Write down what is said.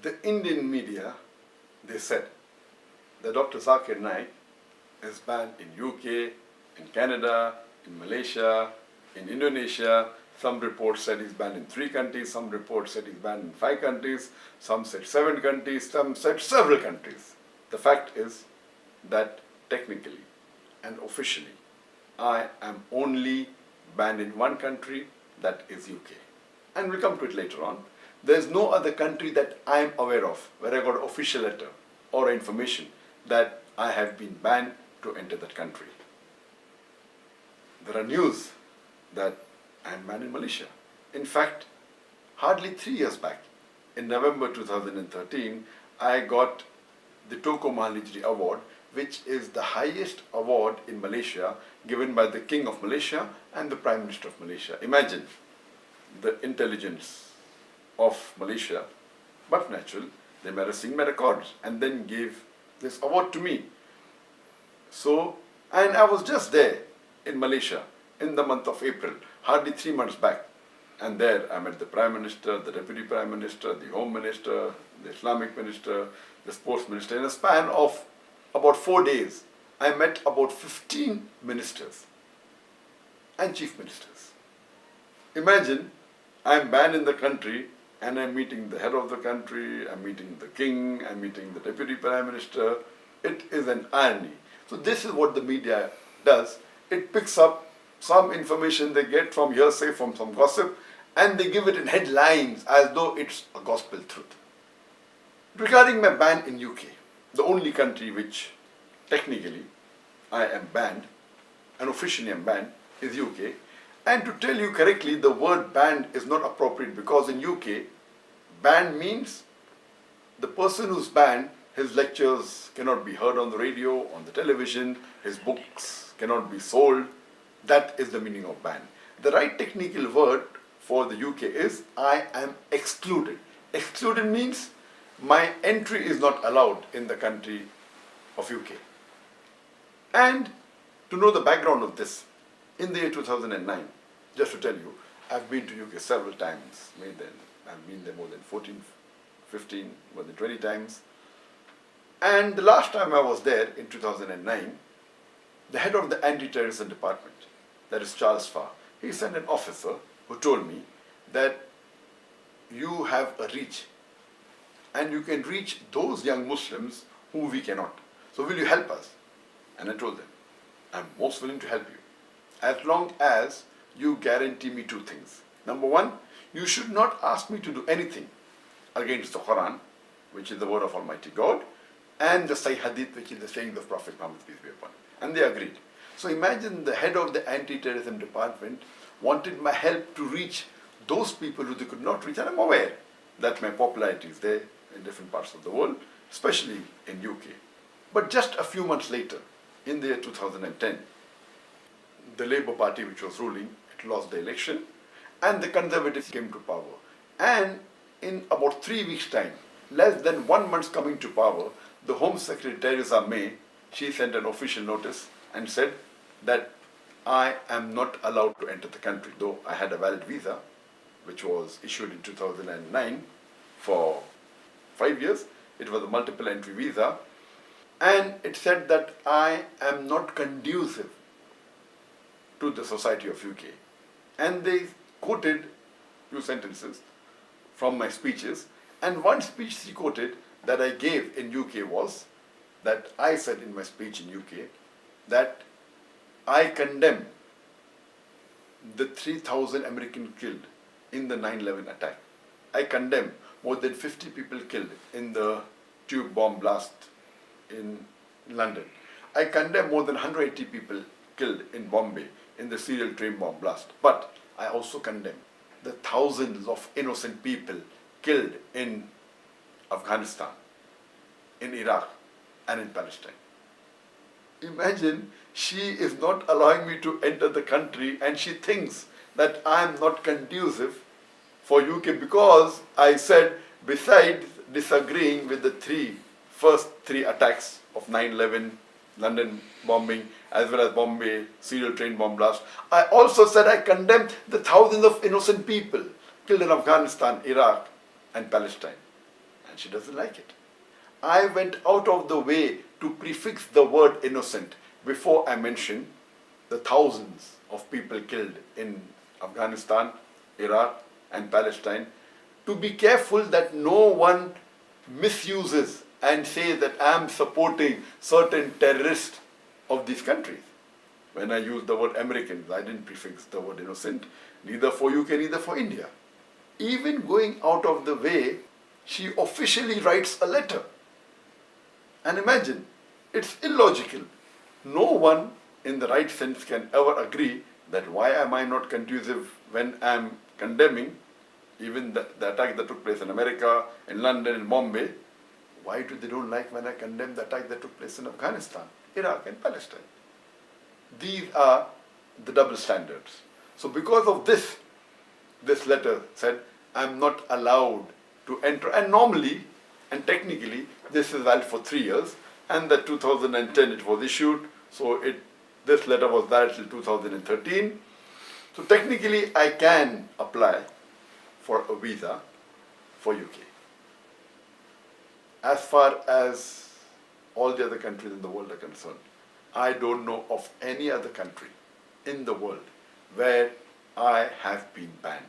The Indian media, they said that Dr. Zakir Naik is banned in UK, in Canada, in Malaysia, in Indonesia. Some reports said he's banned in 3 countries, some reports said he's banned in 5 countries, some said 7 countries, some said several countries. The fact is that technically and officially, I am only banned in 1 country, that is UK. And we'll come to it later on. There's no other country that I am aware of where I got an official letter or information that I have been banned to enter that country. There are news that I am banned in Malaysia. In fact, hardly 3 years back, in November 2013, I got the Toko Mahalijri Award, which is the highest award in Malaysia given by the King of Malaysia and the Prime Minister of Malaysia. Imagine the intelligence of Malaysia, but natural, they made us sing my records and then gave this award to me. So, and I was just there in Malaysia in the month of April, hardly 3 months back. And there I met the Prime Minister, the Deputy Prime Minister, the Home Minister, the Islamic Minister, the Sports Minister. In a span of about 4 days, I met about 15 ministers and chief ministers. Imagine, I'm banned in the country and I'm meeting the head of the country, I'm meeting the king, I'm meeting the Deputy Prime Minister. It is an irony. So this is what the media does. It picks up some information they get from hearsay, from some gossip, and they give it in headlines as though it's a gospel truth. Regarding my ban in UK, the only country which technically I am banned, and officially am banned, is UK. And to tell you correctly, the word banned is not appropriate because in UK, banned means the person who's banned, his lectures cannot be heard on the radio, on the television, his books cannot be sold. That is the meaning of ban. The right technical word for the UK is I am excluded. Excluded means my entry is not allowed in the country of UK. And to know the background of this, in the year 2009, just to tell you, I've been to UK several times. I've been there more than 14, 15, more than 20 times. And the last time I was there in 2009, the head of the anti-terrorism department, that is Charles Farr, he sent an officer who told me that you have a reach and you can reach those young Muslims who we cannot. So will you help us? And I told them, I'm most willing to help you as long as you guarantee me 2 things. Number 1, you should not ask me to do anything against the Quran, which is the word of Almighty God, and the Sahih Hadith, which is the saying of Prophet Muhammad, peace be upon him. And they agreed. So imagine the head of the anti-terrorism department wanted my help to reach those people who they could not reach. And I'm aware that my popularity is there in different parts of the world, especially in UK. But just a few months later, in the year 2010, the Labour Party, which was ruling, it lost the election, and the Conservatives came to power. And in about 3 weeks' time, less than 1 month coming to power, the Home Secretary Theresa May, she sent an official notice and said that I am not allowed to enter the country, though I had a valid visa, which was issued in 2009 for 5 years. It was a multiple entry visa. And it said that I am not conducive to the society of UK. And they quoted 2 sentences from my speeches. And one speech she quoted that I gave in UK was that I said in my speech in UK that I condemn the 3,000 Americans killed in the 9/11 attack. I condemn more than 50 people killed in the tube bomb blast in London. I condemn more than 180 people killed in Bombay in the serial train bomb blast. But I also condemn the thousands of innocent people killed in Afghanistan, in Iraq, and in Palestine. Imagine, she is not allowing me to enter the country and she thinks that I am not conducive for UK because I said, besides disagreeing with the first three attacks of 9/11, London bombing, as well as Bombay serial train bomb blast, I also said I condemned the thousands of innocent people killed in Afghanistan, Iraq, and Palestine. And and she doesn't like it. I went out of the way to prefix the word innocent before I mentioned the thousands of people killed in Afghanistan, Iraq, and Palestine, to be careful that no one misuses and says that I am supporting certain terrorists of these countries. When I used the word Americans, I didn't prefix the word innocent, neither for UK, neither for India. Even going out of the way, she officially writes a letter. And imagine, it's illogical. No one in the right sense can ever agree that why am I not conducive when I'm condemning even the attack that took place in America, in London, in Bombay. Why do they don't like when I condemn the attack that took place in Afghanistan, Iraq, and Palestine? These are the double standards. So because of this, this letter said, I'm not allowed to enter. And normally, and technically, this is valid for 3 years. And that 2010 it was issued. So this letter was valid till 2013. So technically, I can apply for a visa for UK. As far as all the other countries in the world are concerned, I don't know of any other country in the world where I have been banned.